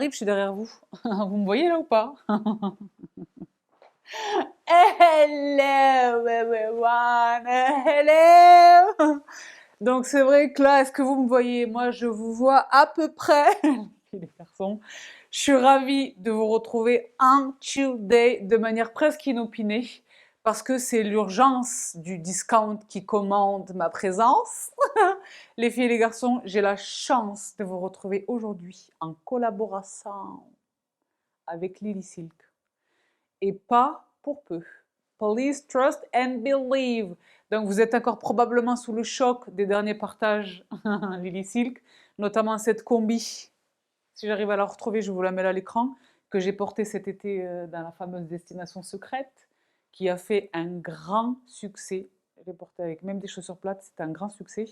j'arrive, je suis derrière vous. Vous me voyez là ou pas? Hello everyone, hello. Donc c'est vrai que là, est-ce que vous me voyez? Moi, je vous vois à peu près. Les garçons, je suis ravie de vous retrouver un Tuesday de manière presque inopinée parce que c'est l'urgence du discount qui commande ma présence. Les filles et les garçons, j'ai la chance de vous retrouver aujourd'hui en collaboration avec Lily Silk. Et pas pour peu. Please trust and believe. Donc vous êtes encore probablement sous le choc des derniers partages Lily Silk, notamment cette combi. Si j'arrive à la retrouver, je vous la mets là à l'écran, que j'ai portée cet été dans la fameuse destination secrète, qui a fait un grand succès. Je l'ai portée avec même des chaussures plates, c'était un grand succès.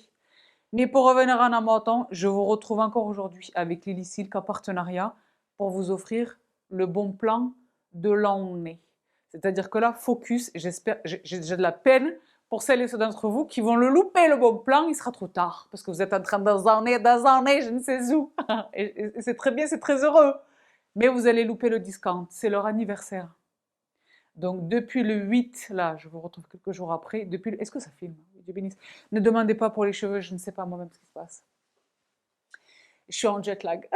Mais pour revenir en amont, je vous retrouve encore aujourd'hui avec Lily Silk en partenariat pour vous offrir le bon plan de l'année. C'est-à-dire que là, focus, j'espère, j'ai déjà de la peine pour celles et ceux d'entre vous qui vont le louper, le bon plan, il sera trop tard, parce que vous êtes en train d'azarner, je ne sais où. Et c'est très bien, c'est très heureux. Mais vous allez louper le discount, c'est leur anniversaire. Donc depuis le 8, là, je vous retrouve quelques jours après, est-ce que ça filme? Dieu bénisse. Ne demandez pas pour les cheveux, je ne sais pas moi-même ce qui se passe. Je suis en jet lag.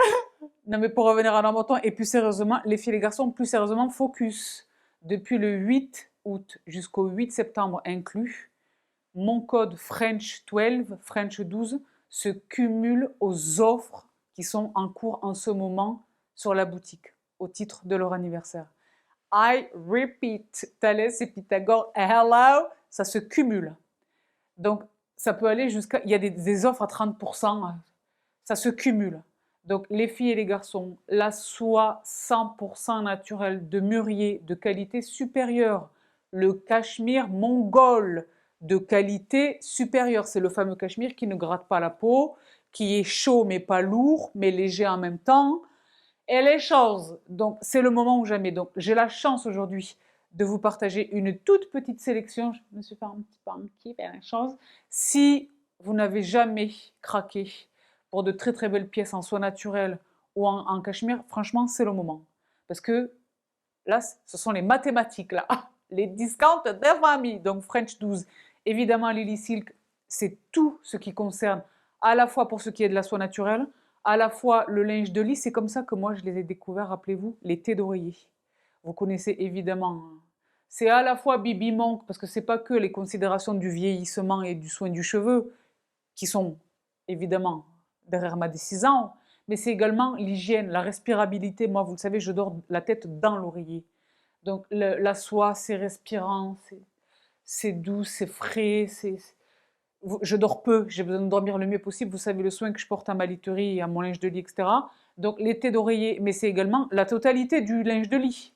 Non mais pour revenir à notre temps, et plus sérieusement, les filles et les garçons, plus sérieusement, focus. Depuis le 8 août jusqu'au 8 septembre inclus, mon code French 12, French 12, se cumule aux offres qui sont en cours en ce moment sur la boutique, au titre de leur anniversaire. I repeat, Thalès et Pythagore, hello, ça se cumule. Donc, ça peut aller jusqu'à... Il y a des offres à 30%, ça se cumule. Donc, les filles et les garçons, la soie 100% naturelle de mûrier de qualité supérieure, le cachemire mongol de qualité supérieure, c'est le fameux cachemire qui ne gratte pas la peau, qui est chaud mais pas lourd, mais léger en même temps, et les choses. Donc, c'est le moment ou jamais. Donc, j'ai la chance aujourd'hui de vous partager une toute petite sélection. Je me suis fait un petit peu un kiff et la chose. Si vous n'avez jamais craqué pour de très très belles pièces en soie naturelle ou en cachemire, franchement, c'est le moment. Parce que là, ce sont les mathématiques, là. Les discounts de famille. Donc, French 12. Évidemment, Lily Silk, c'est tout ce qui concerne à la fois pour ce qui est de la soie naturelle, à la fois le linge de lit. C'est comme ça que moi, je les ai découverts, rappelez-vous, les thés d'oreiller. Vous connaissez évidemment. C'est à la fois Bibi Monk, parce que c'est pas que les considérations du vieillissement et du soin du cheveu, qui sont évidemment derrière ma décision, mais c'est également l'hygiène, la respirabilité. Moi, vous le savez, je dors la tête dans l'oreiller. Donc la soie, c'est respirant, c'est doux, c'est frais, je dors peu, j'ai besoin de dormir le mieux possible. Vous savez le soin que je porte à ma literie et à mon linge de lit, etc. Donc les thés d'oreiller, mais c'est également la totalité du linge de lit.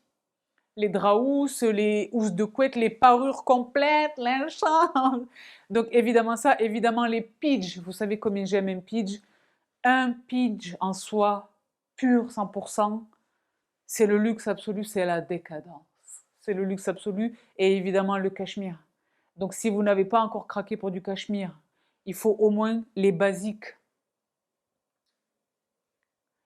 Les draps housses, les housses de couette, les parures complètes, linge. Donc évidemment ça, évidemment les pidges. Vous savez combien j'aime un pidge. Un pidge en soie pure 100%, c'est le luxe absolu, c'est la décadence. C'est le luxe absolu et évidemment le cachemire. Donc si vous n'avez pas encore craqué pour du cachemire, il faut au moins les basiques.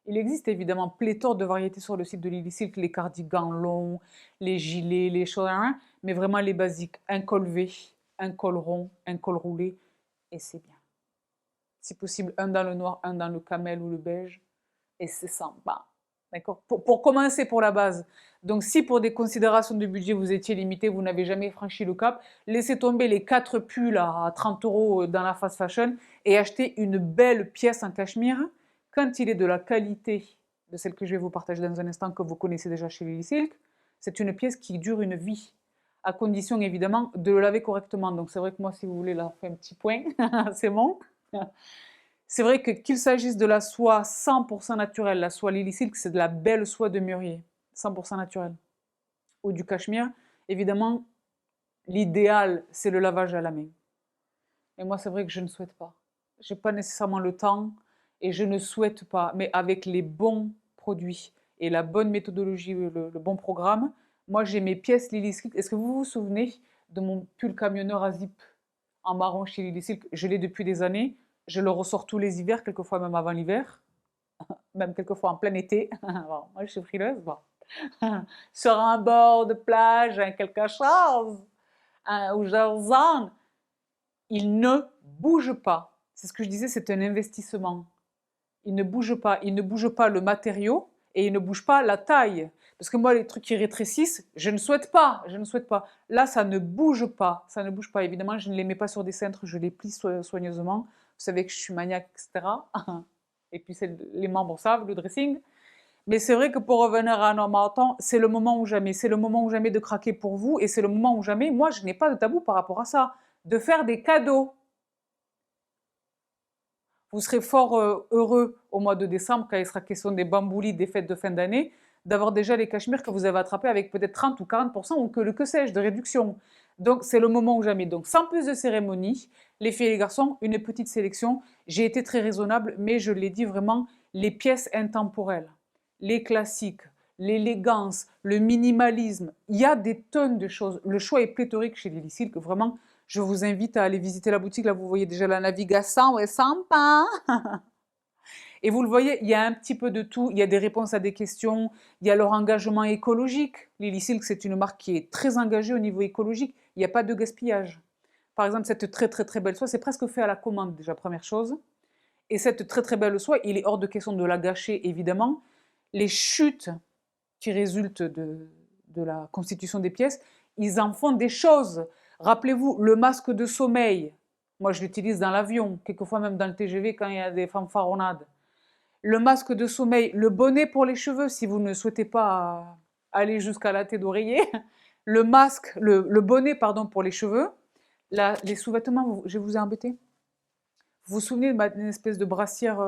Il existe évidemment pléthore de variétés sur le site de Lily Silk, les cardigans longs, les gilets, les choses, hein, mais vraiment les basiques. Un col V, un col rond, un col roulé, et c'est bien. Si possible, un dans le noir, un dans le camel ou le beige, et c'est sympa. D'accord, pour commencer, pour la base. Donc, si pour des considérations de budget, vous étiez limité, vous n'avez jamais franchi le cap, laissez tomber les 4 pulls à 30 € dans la fast fashion et achetez une belle pièce en cachemire. Quand il est de la qualité de celle que je vais vous partager dans un instant, que vous connaissez déjà chez Lily Silk, c'est une pièce qui dure une vie, à condition évidemment de le laver correctement. Donc, c'est vrai que moi, si vous voulez, là, on fait un petit point, c'est bon. C'est vrai que qu'il s'agisse de la soie 100% naturelle, la soie Lily Silk, c'est de la belle soie de mûrier, 100% naturelle, ou du cachemire, évidemment, l'idéal, c'est le lavage à la main. Et moi, c'est vrai que je ne souhaite pas. Je n'ai pas nécessairement le temps et je ne souhaite pas, mais avec les bons produits et la bonne méthodologie, le bon programme, moi, j'ai mes pièces Lily Silk. Est-ce que vous vous souvenez de mon pull camionneur à zip en marron chez Lily Silk? Je l'ai depuis des années. Je le ressors tous les hivers, quelquefois même avant l'hiver. même quelquefois en plein été. Bon, moi, je suis frileuse, bon. Sur un bord de plage, quelque chose, où j'en, il ne bouge pas. C'est ce que je disais, c'est un investissement. Il ne bouge pas. Il ne bouge pas le matériau et il ne bouge pas la taille. Parce que moi, les trucs qui rétrécissent, je ne souhaite pas. Je ne souhaite pas. Là, ça ne bouge pas. Ça ne bouge pas. Évidemment, je ne les mets pas sur des cintres, je les plie soigneusement. Vous savez que je suis maniaque, etc. Et puis, les membres savent, le dressing. Mais c'est vrai que pour revenir à un marathon, c'est le moment ou jamais. C'est le moment ou jamais de craquer pour vous. Et c'est le moment ou jamais, moi, je n'ai pas de tabou par rapport à ça. De faire des cadeaux. Vous serez fort heureux au mois de décembre, quand il sera question des bamboulis, des fêtes de fin d'année, d'avoir déjà les cachemires que vous avez attrapés avec peut-être 30 ou 40% ou que sais-je, de réduction. Donc c'est le moment ou jamais. Donc sans plus de cérémonie, les filles et les garçons, une petite sélection. J'ai été très raisonnable, mais je l'ai dit vraiment, les pièces intemporelles, les classiques, l'élégance, le minimalisme. Il y a des tonnes de choses. Le choix est pléthorique chez Lily Silk, vraiment. Je vous invite à aller visiter la boutique. Là, vous voyez déjà la navigation, ouais, sympa. Et vous le voyez, il y a un petit peu de tout. Il y a des réponses à des questions. Il y a leur engagement écologique. Lily Silk, c'est une marque qui est très engagée au niveau écologique. Il n'y a pas de gaspillage. Par exemple, cette très très très belle soie, c'est presque fait à la commande déjà, première chose. Et cette très très belle soie, il est hors de question de la gâcher, évidemment. Les chutes qui résultent de la constitution des pièces, ils en font des choses. Rappelez-vous, le masque de sommeil, moi je l'utilise dans l'avion, quelquefois même dans le TGV quand il y a des fanfaronnades. Le masque de sommeil, le bonnet pour les cheveux, si vous ne souhaitez pas aller jusqu'à la tête d'oreiller, le masque, le bonnet pardon pour les cheveux, les sous-vêtements, je vous ai embêté. Vous vous souvenez d'une espèce de brassière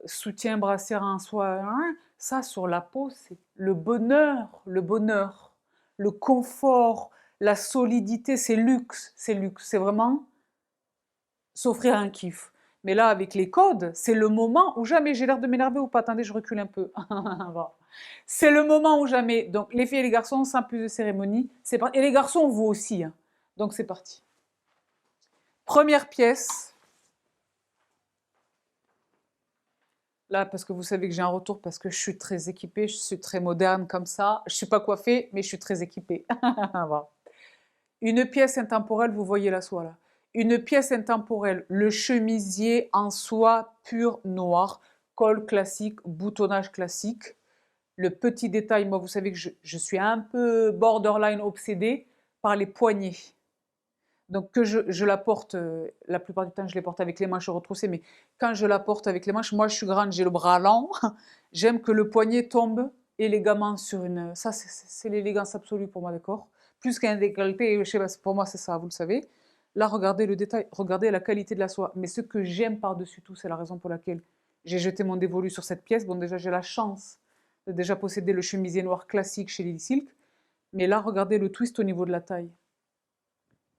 soutien, brassière en soie, hein, ça sur la peau, c'est le bonheur, le confort, la solidité, c'est luxe, c'est vraiment s'offrir un kiff. Mais là, avec les codes, c'est le moment où jamais. J'ai l'air de m'énerver ou pas? Attendez, je recule un peu. Bon. C'est le moment où jamais. Donc, les filles et les garçons, sans plus de cérémonie, c'est parti. Et les garçons, vous aussi. Hein. Donc, c'est parti. Première pièce. Là, parce que vous savez que j'ai un retour, parce que je suis très équipée, je suis très moderne comme ça. Je ne suis pas coiffée, mais je suis très équipée. Voilà. Une pièce intemporelle, vous voyez la soie là. Une pièce intemporelle, le chemisier en soie pure noire, col classique, boutonnage classique. Le petit détail, moi vous savez que je suis un peu borderline obsédée par les poignets. Donc que je la porte, la plupart du temps je les porte avec les manches retroussées, mais quand je la porte avec les manches, moi je suis grande, j'ai le bras lent, j'aime que le poignet tombe élégamment sur une... Ça c'est l'élégance absolue pour moi, d'accord? Plus qu'un décolleté, je sais pas, pour moi c'est ça, vous le savez. Là regardez le détail, regardez la qualité de la soie, mais ce que j'aime par-dessus tout, c'est la raison pour laquelle j'ai jeté mon dévolu sur cette pièce. Bon déjà j'ai la chance de déjà posséder le chemisier noir classique chez Lily Silk, mais là regardez le twist au niveau de la taille.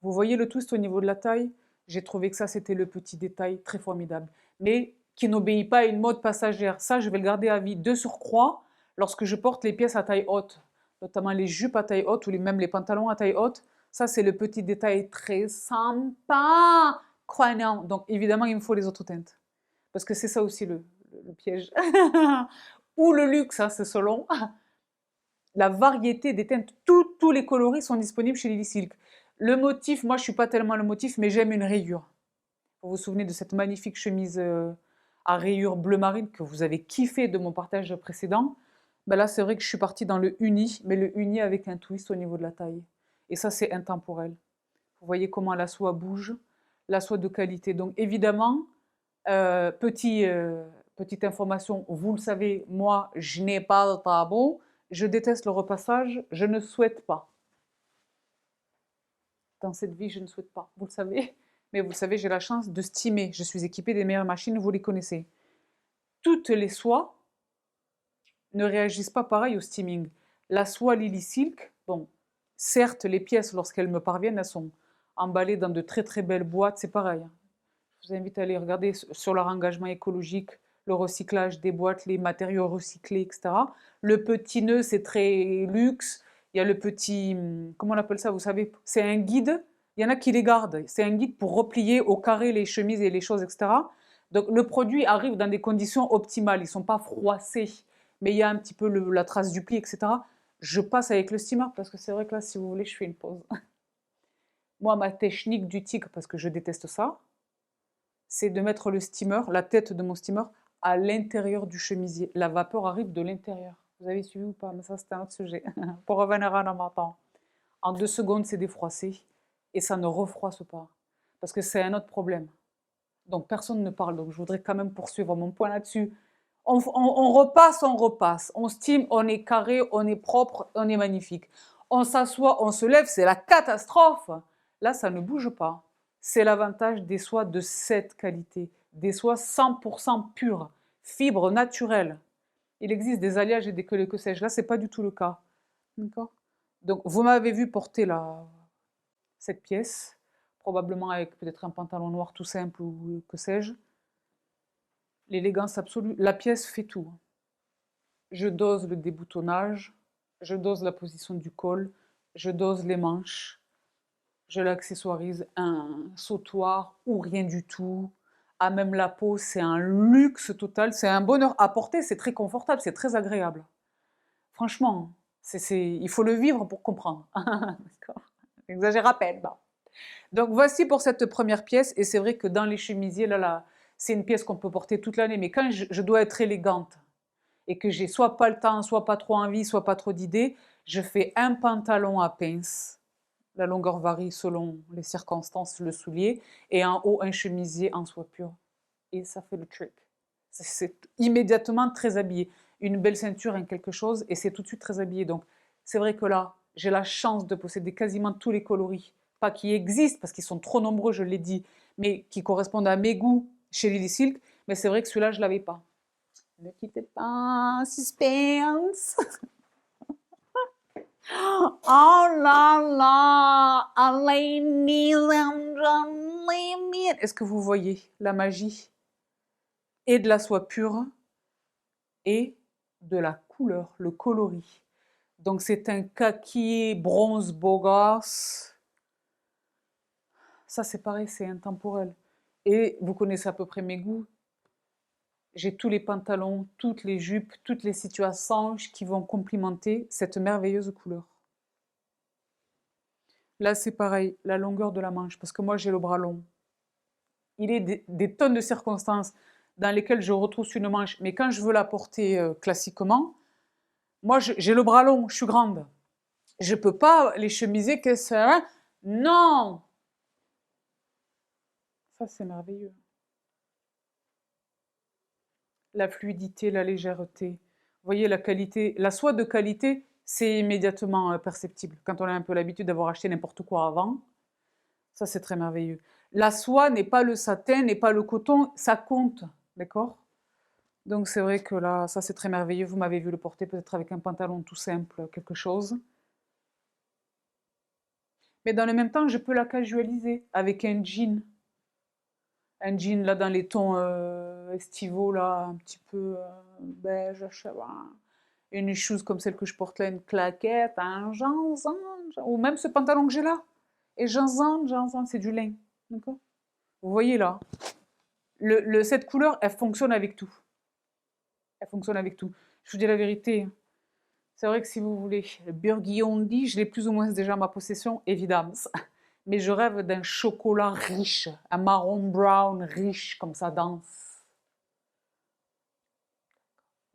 Vous voyez le twist au niveau de la taille? J'ai trouvé que ça, c'était le petit détail très formidable. Mais qui n'obéit pas à une mode passagère. Ça, je vais le garder à vie. De surcroît, lorsque je porte les pièces à taille haute, notamment les jupes à taille haute ou même les pantalons à taille haute, ça, c'est le petit détail très sympa, croyant. Donc, évidemment, il me faut les autres teintes. Parce que c'est ça aussi le piège. Ou le luxe, hein, c'est selon. La variété des teintes, tous les coloris sont disponibles chez Lily Silk. Le motif, moi je suis pas tellement le motif, mais j'aime une rayure. Vous vous souvenez de cette magnifique chemise à rayures bleu marine que vous avez kiffé de mon partage précédent? Ben là, c'est vrai que je suis partie dans le uni, mais le uni avec un twist au niveau de la taille. Et ça, c'est intemporel. Vous voyez comment la soie bouge, la soie de qualité. Donc évidemment, petite information, vous le savez, moi, je n'ai pas de tabou. Je déteste le repassage, je ne souhaite pas. Dans cette vie, je ne souhaite pas, vous le savez. Mais vous le savez, j'ai la chance de steamer. Je suis équipée des meilleures machines, vous les connaissez. Toutes les soies ne réagissent pas pareil au steaming. La soie Lily Silk, bon, certes, les pièces, lorsqu'elles me parviennent, elles sont emballées dans de très très belles boîtes, c'est pareil. Je vous invite à aller regarder sur leur engagement écologique, le recyclage des boîtes, les matériaux recyclés, etc. Le petit nœud, c'est très luxe. Il y a le petit, comment on appelle ça, vous savez, c'est un guide. Il y en a qui les gardent. C'est un guide pour replier au carré les chemises et les choses, etc. Donc le produit arrive dans des conditions optimales, ils ne sont pas froissés, mais il y a un petit peu la trace du pli, etc. Je passe avec le steamer parce que c'est vrai que là, si vous voulez, je fais une pause. Moi, ma technique du tigre, parce que je déteste ça, c'est de mettre le steamer, la tête de mon steamer, à l'intérieur du chemisier. La vapeur arrive de l'intérieur. Vous avez suivi ou pas? Mais ça, c'est un autre sujet. Pour revenir à matin. En 2 secondes, c'est défroissé et ça ne refroisse pas. Parce que c'est un autre problème. Donc, personne ne parle. Donc, je voudrais quand même poursuivre mon point là-dessus. On repasse, on repasse. On steam, on est carré, on est propre, on est magnifique. On s'assoit, on se lève, c'est la catastrophe. Là, ça ne bouge pas. C'est l'avantage des soies de cette qualité. Des soies 100% pures, fibres naturelles. Il existe des alliages et des que sais-je. Là, ce n'est pas du tout le cas. D'accord? Donc, vous m'avez vu porter cette pièce, probablement avec peut-être un pantalon noir tout simple ou que sais-je. L'élégance absolue. La pièce fait tout. Je dose le déboutonnage, je dose la position du col, je dose les manches, je l'accessoirise un sautoir ou rien du tout. À même la peau, c'est un luxe total, c'est un bonheur à porter, c'est très confortable, c'est très agréable. Franchement, il faut le vivre pour comprendre. D'accord. J'exagère à peine. Bon. Donc voici pour cette première pièce, et c'est vrai que dans les chemisiers, là, c'est une pièce qu'on peut porter toute l'année, mais quand je dois être élégante et que j'ai soit pas le temps, soit pas trop envie, soit pas trop d'idées, je fais un pantalon à pince. La longueur varie selon les circonstances, le soulier, et en haut un chemisier en soie pure. Et ça fait le trick. C'est immédiatement très habillé. Une belle ceinture, quelque chose, et c'est tout de suite très habillé. Donc c'est vrai que là, j'ai la chance de posséder quasiment tous les coloris. Pas qui existent, parce qu'ils sont trop nombreux, je l'ai dit, mais qui correspondent à mes goûts chez Lily Silk. Mais c'est vrai que celui-là, je ne l'avais pas. Ne quittez pas, suspense. Oh là là, est-ce que vous voyez la magie et de la soie pure et de la couleur, le coloris. Donc c'est un kaki bronze beau gosse. Ça c'est pareil, c'est intemporel. Et vous connaissez à peu près mes goûts. J'ai tous les pantalons, toutes les jupes, toutes les situations qui vont complimenter cette merveilleuse couleur. Là, c'est pareil, la longueur de la manche, parce que moi, j'ai le bras long. Il est des tonnes de circonstances dans lesquelles je retrousse une manche, mais quand je veux la porter classiquement, moi, j'ai le bras long, je suis grande. Je ne peux pas les chemiser que ça. Non! Ça, c'est merveilleux. La fluidité, la légèreté. Vous voyez, la qualité, la soie de qualité, c'est immédiatement perceptible. Quand on a un peu l'habitude d'avoir acheté n'importe quoi avant, ça, c'est très merveilleux. La soie n'est pas le satin, n'est pas le coton, ça compte, d'accord? Donc, c'est vrai que là, ça, c'est très merveilleux. Vous m'avez vu le porter peut-être avec un pantalon tout simple, quelque chose. Mais dans le même temps, je peux la casualiser avec un jean. Un jean là dans les tons estivaux là, un petit peu beige, je sais pas. Une chose comme celle que je porte là, une claquette, un jansan, ou même ce pantalon que j'ai là. Et jansan, c'est du lin, d'accord? Vous voyez là, cette couleur, elle fonctionne avec tout. Elle fonctionne avec tout. Je vous dis la vérité. C'est vrai que si vous voulez, le Burgundy, je l'ai plus ou moins déjà à ma possession, évidemment. Mais je rêve d'un chocolat riche, un marron brown riche, comme ça, dense.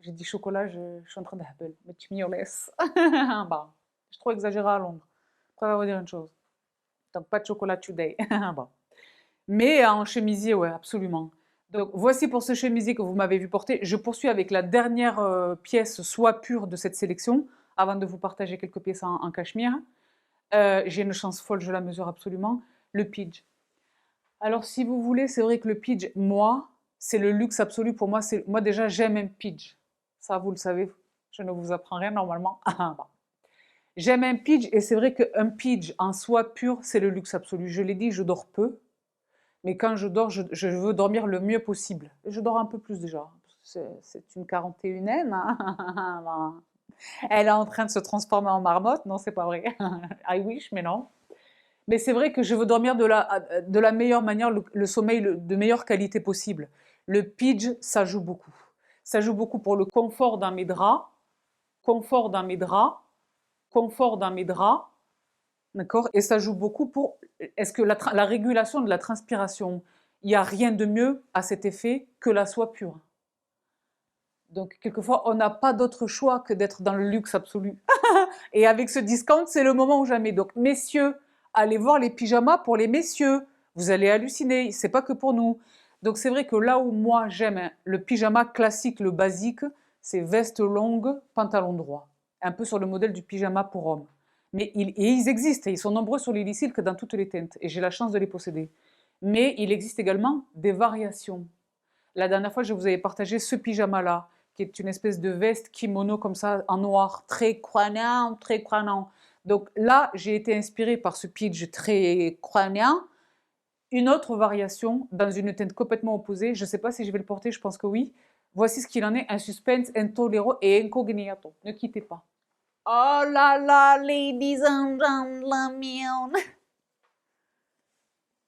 J'ai dit chocolat, je suis en train de habel, mais tu m'y laisses. Bon, je suis trop exagérée à Londres. Après, on va vous dire une chose. Donc, pas de chocolat today. Bon. Mais en chemisier, ouais, absolument. Donc, voici pour ce chemisier que vous m'avez vu porter. Je poursuis avec la dernière pièce soie pure de cette sélection, avant de vous partager quelques pièces en cachemire. J'ai une chance folle, je la mesure absolument. Le pidge. Alors, si vous voulez, c'est vrai que le pidge, moi, c'est le luxe absolu pour moi. Moi, déjà, j'aime un pidge. Ça, vous le savez, je ne vous apprends rien normalement. Bon. J'aime un pidge et c'est vrai qu'un pidge en soie pure, c'est le luxe absolu. Je l'ai dit, je dors peu. Mais quand je dors, je veux dormir le mieux possible. Et je dors un peu plus déjà. C'est une 41aine. Hein. Elle est en train de se transformer en marmotte. Non, c'est pas vrai. I wish, mais non. Mais c'est vrai que je veux dormir de la meilleure manière, le sommeil de meilleure qualité possible. Le pidge, ça joue beaucoup. Ça joue beaucoup pour le confort dans mes draps, confort dans mes draps, confort dans mes draps, d'accord? Et ça joue beaucoup pour, est-ce que la régulation de la transpiration, il n'y a rien de mieux à cet effet que la soie pure. Donc, quelquefois, on n'a pas d'autre choix que d'être dans le luxe absolu. Et avec ce discount, c'est le moment ou jamais. Donc, messieurs, allez voir les pyjamas pour les messieurs. Vous allez halluciner, c'est pas que pour nous. Donc, c'est vrai que là où moi j'aime le pyjama classique, le basique, c'est veste longue, pantalon droit. Un peu sur le modèle du pyjama pour hommes. Mais ils existent, et ils sont nombreux sur Lily Silk dans toutes les teintes, et j'ai la chance de les posséder. Mais il existe également des variations. La dernière fois, je vous avais partagé ce pyjama-là, qui est une espèce de veste kimono comme ça, en noir, très croinant, très croinant. Donc là, j'ai été inspirée par ce pitch très croinant. Une autre variation, dans une teinte complètement opposée, je ne sais pas si je vais le porter, je pense que oui. Voici ce qu'il en est, un suspense intolérant et incognito. Ne quittez pas. Oh là là, ladies and gentlemen.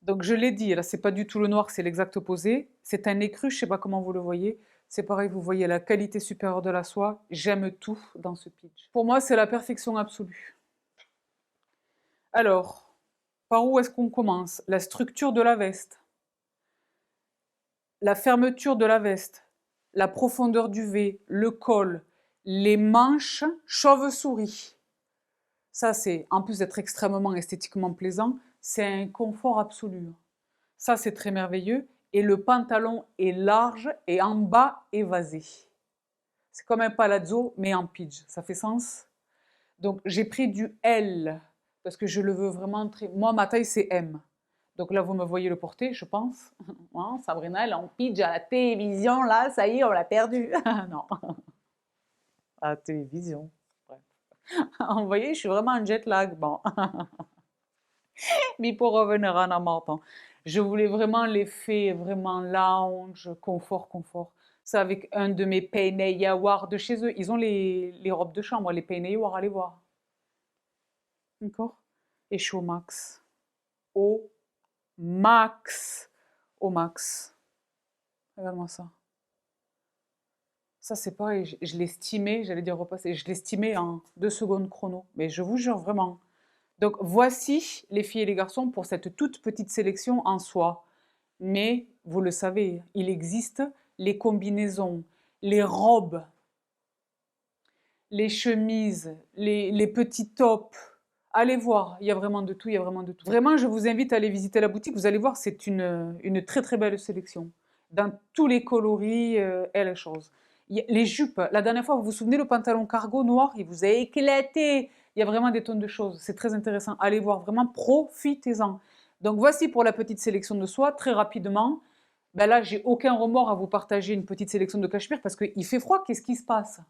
Donc je l'ai dit, là c'est pas du tout le noir, c'est l'exact opposé. C'est un écru, je sais pas comment vous le voyez. C'est pareil, vous voyez la qualité supérieure de la soie. J'aime tout dans ce pitch. Pour moi, c'est la perfection absolue. Alors, par où est-ce qu'on commence? La structure de la veste, la fermeture de la veste, la profondeur du V, le col, les manches chauve-souris. Ça, c'est, en plus d'être extrêmement esthétiquement plaisant, c'est un confort absolu. Ça, c'est très merveilleux. Et le pantalon est large et en bas évasé. C'est comme un palazzo, mais en pidge. Ça fait sens? Donc, j'ai pris du L, parce que je le veux vraiment très... Moi, ma taille, c'est M. Donc là, vous me voyez le porter, je pense. Hein, Sabrina, elle est en pidge à la télévision, là, ça y est, on l'a perdu. Non, à la télévision. Bref. Vous voyez, je suis vraiment en jet lag. Bon. Mais pour revenir en amortant, je voulais vraiment l'effet vraiment lounge, confort, confort. C'est avec un de mes Peinei Yawar de chez eux. Ils ont les robes de chambre, les Peinei Yawar, allez voir. D'accord? Et je suis au max. Au max. Au max. Regarde-moi ça. Ça, c'est pareil, je l'estimais, j'allais dire repasser, je l'estimais en 2 secondes chrono. Mais je vous jure, vraiment. Donc, voici les filles et les garçons pour cette toute petite sélection en soie. Mais, vous le savez, il existe les combinaisons, les robes, les chemises, les petits tops. Allez voir, il y a vraiment de tout, il y a vraiment de tout. Vraiment, je vous invite à aller visiter la boutique. Vous allez voir, c'est une très très belle sélection. Dans tous les coloris et les choses. Les jupes, la dernière fois, vous vous souvenez, le pantalon cargo noir, il vous a éclaté. Il y a vraiment des tonnes de choses. C'est très intéressant. Allez voir, vraiment, profitez-en. Donc voici pour la petite sélection de soie, très rapidement. Ben là, j'ai aucun remords à vous partager une petite sélection de cachemire parce qu'il fait froid. Qu'est-ce qui se passe?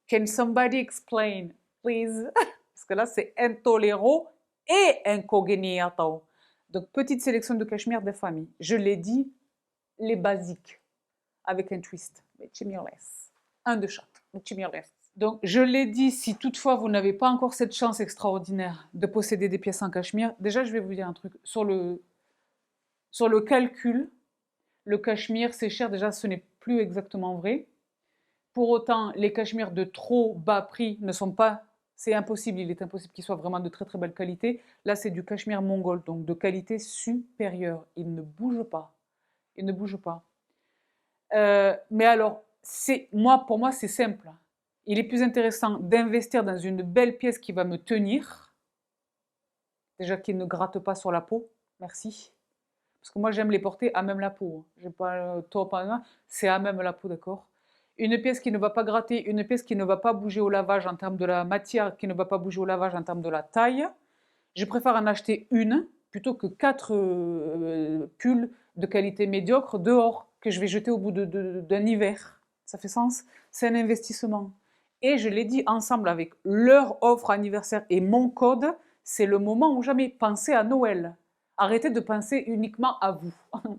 Can somebody explain, please? Parce que là, c'est intolérant et incognito. Donc, petite sélection de cachemire des familles. Je l'ai dit, les basiques, avec un twist. Mais chimirless. Un de chaque. Mais chimirless. Donc, je l'ai dit, si toutefois vous n'avez pas encore cette chance extraordinaire de posséder des pièces en cachemire, déjà, je vais vous dire un truc. Sur le calcul, le cachemire, c'est cher. Déjà, ce n'est plus exactement vrai. Pour autant, les cachemires de trop bas prix ne sont pas... C'est impossible, il est impossible qu'ils soient vraiment de très très belle qualité. Là, c'est du cachemire mongol, donc de qualité supérieure. Il ne bouge pas. Il ne bouge pas. Mais alors, pour moi, c'est simple. Il est plus intéressant d'investir dans une belle pièce qui va me tenir. Déjà qu'il ne gratte pas sur la peau. Merci. Parce que moi, j'aime les porter à même la peau. J'aime pas top, c'est à même la peau, d'accord? Une pièce qui ne va pas gratter, une pièce qui ne va pas bouger au lavage en termes de la matière, qui ne va pas bouger au lavage en termes de la taille. Je préfère en acheter une plutôt que 4 pulls de qualité médiocre dehors que je vais jeter au bout d'un hiver. Ça fait sens? C'est un investissement. Et je l'ai dit ensemble avec leur offre anniversaire et mon code, c'est le moment où jamais. Pensez à Noël. Arrêtez de penser uniquement à vous.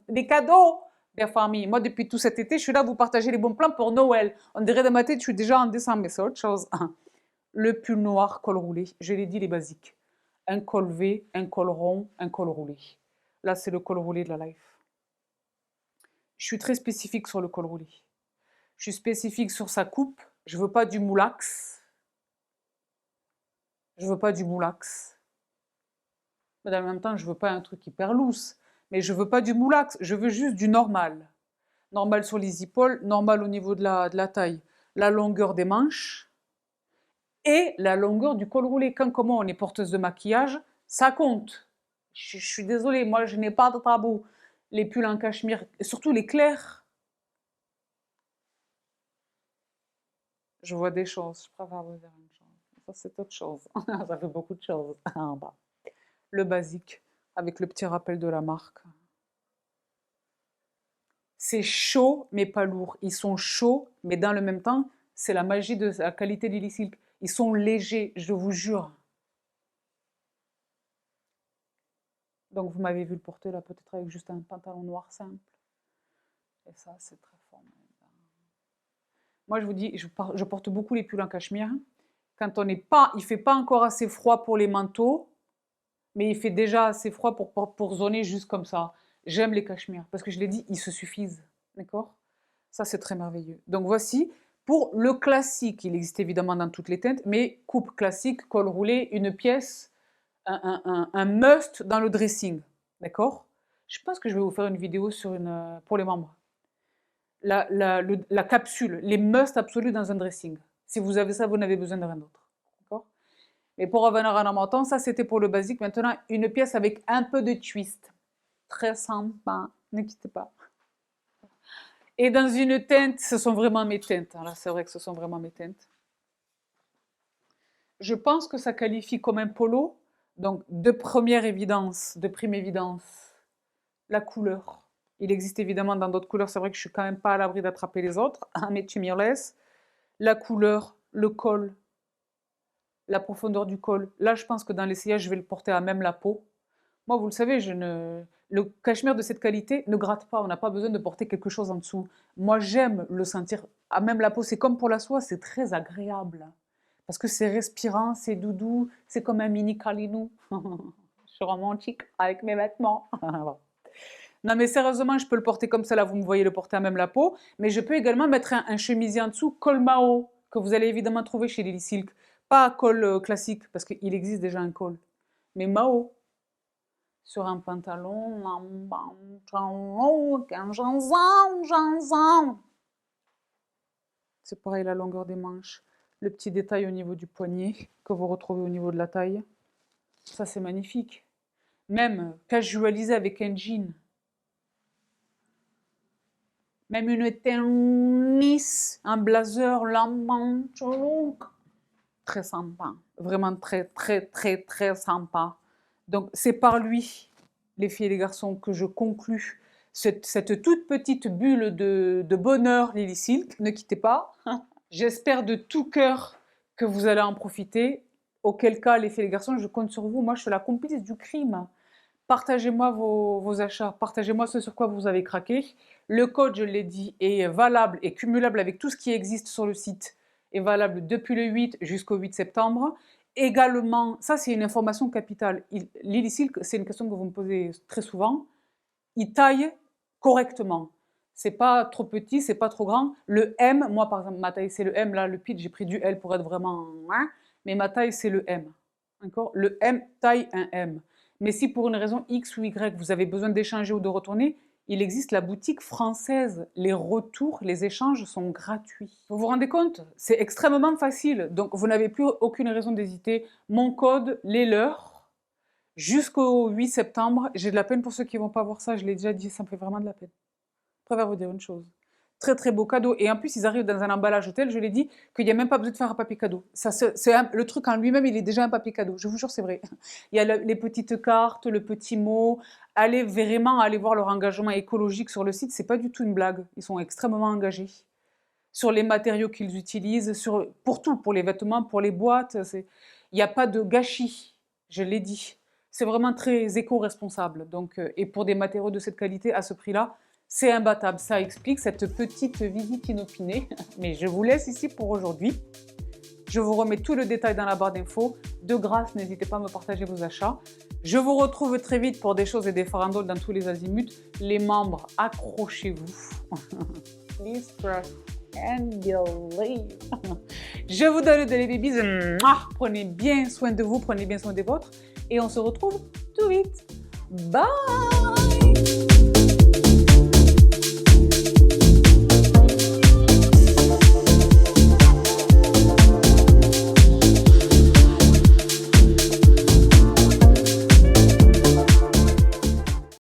Des cadeaux des familles. Moi, depuis tout cet été, je suis là à vous partager les bons plans pour Noël. On dirait dans ma tête, je suis déjà en décembre, mais c'est autre chose. Le pull noir, col roulé. Je l'ai dit, les basiques. Un col V, un col rond, un col roulé. Là, c'est le col roulé de la life. je suis très spécifique sur le col roulé. Je suis spécifique sur sa coupe. Je veux pas du moulax. Je veux pas du moulax. Mais en même temps, je veux pas un truc hyper loose. Mais je veux pas du moulax. Je veux juste du normal. Normal sur les épaules, normal au niveau de la taille. La longueur des manches et la longueur du col roulé. Quand comment on est porteuse de maquillage, ça compte. Je suis désolée, moi je n'ai pas de tabou. Les pulls en cachemire, et surtout les clairs. Je vois des choses, je préfère vous dire une chose. Ça c'est autre chose. Ça fait beaucoup de choses en bas. Le basique, avec le petit rappel de la marque. C'est chaud, mais pas lourd. Ils sont chauds, mais dans le même temps, c'est la magie de la qualité Lily Silk. Ils sont légers, je vous jure. Donc vous m'avez vu le porter là, peut-être avec juste un pantalon noir simple. Et ça, c'est très fort. Moi, je vous dis, je porte beaucoup les pulls en cachemire. Quand on n'est pas, il fait pas encore assez froid pour les manteaux, mais il fait déjà assez froid pour zoner juste comme ça. J'aime les cachemires, parce que je l'ai dit, ils se suffisent. D'accord? Ça, c'est très merveilleux. Donc voici, pour le classique, il existe évidemment dans toutes les teintes, mais coupe classique, col roulé, une pièce, un must dans le dressing. D'accord? Je pense que je vais vous faire une vidéo pour les membres. La capsule, les must absolus dans un dressing. Si vous avez ça, vous n'avez besoin de rien d'autre. D'accord? Mais pour revenir à mon temps, ça c'était pour le basique. Maintenant, une pièce avec un peu de twist. Très sympa, ne quittez pas. Et dans une teinte, ce sont vraiment mes teintes. Là, c'est vrai que ce sont vraiment mes teintes. Je pense que ça qualifie comme un polo. Donc, de prime évidence, la couleur. Il existe évidemment dans d'autres couleurs. C'est vrai que je suis quand même pas à l'abri d'attraper les autres, mais tu m'y laisses. La couleur, le col, la profondeur du col. Là, je pense que dans l'essayage, je vais le porter à même la peau. Moi, vous le savez, le cachemire de cette qualité ne gratte pas. On n'a pas besoin de porter quelque chose en dessous. Moi, j'aime le sentir à même la peau. C'est comme pour la soie, c'est très agréable. Parce que c'est respirant, c'est doudou, c'est comme un mini calinou. Je suis romantique avec mes vêtements. Non, mais sérieusement, je peux le porter comme ça, là, vous me voyez le porter à même la peau. Mais je peux également mettre un chemisier en dessous, col Mao, que vous allez évidemment trouver chez Lily Silk. Pas col classique, parce qu'il existe déjà un col. Mais Mao, sur un pantalon. C'est pareil, la longueur des manches. Le petit détail au niveau du poignet, que vous retrouvez au niveau de la taille. Ça, c'est magnifique. Même casualisé avec un jean. Même une tennis, un blazer, très sympa. Vraiment très, très, très, très sympa. Donc, c'est par lui, les filles et les garçons, que je conclus cette toute petite bulle de bonheur Lily Silk. Ne quittez pas. J'espère de tout cœur que vous allez en profiter. Auquel cas, les filles et les garçons, je compte sur vous. Moi, je suis la complice du crime. Partagez-moi vos achats, partagez-moi ce sur quoi vous avez craqué. Le code, je l'ai dit, est valable et cumulable avec tout ce qui existe sur le site, est valable depuis le 8 jusqu'au 8 septembre. Également, ça c'est une information capitale. Lily Silk, c'est une question que vous me posez très souvent. Il taille correctement. C'est pas trop petit, c'est pas trop grand. Le M, moi par exemple, ma taille c'est le M. Là, le pitch, j'ai pris du L pour être vraiment. Mais ma taille c'est le M. D'accord? Le M taille un M. Mais si pour une raison X ou Y, vous avez besoin d'échanger ou de retourner, il existe la boutique française. Les retours, les échanges sont gratuits. Vous vous rendez compte? C'est extrêmement facile. Donc, vous n'avez plus aucune raison d'hésiter. Mon code, les leurs, jusqu'au 8 septembre. J'ai de la peine pour ceux qui ne vont pas voir ça. Je l'ai déjà dit, ça me fait vraiment de la peine. Je préfère vous dire une chose. Très très beau cadeau. Et en plus, ils arrivent dans un emballage hôtel, je l'ai dit, qu'il n'y a même pas besoin de faire un papier cadeau. Le truc en lui-même, il est déjà un papier cadeau. Je vous jure, c'est vrai. Il y a les petites cartes, le petit mot. Allez vraiment aller voir leur engagement écologique sur le site. C'est pas du tout une blague. Ils sont extrêmement engagés sur les matériaux qu'ils utilisent, pour tout, pour les vêtements, pour les boîtes. Il n'y a pas de gâchis. Je l'ai dit. C'est vraiment très éco-responsable. Donc, et pour des matériaux de cette qualité à ce prix-là, c'est imbattable. Ça explique cette petite visite inopinée. Mais je vous laisse ici pour aujourd'hui. Je vous remets tout le détail dans la barre d'infos. De grâce, n'hésitez pas à me partager vos achats. Je vous retrouve très vite pour des choses et des farandoles dans tous les azimuts. Les membres, accrochez-vous. Please trust and believe. Je vous donne des babies. Prenez bien soin de vous, prenez bien soin des vôtres. Et on se retrouve tout vite. Bye!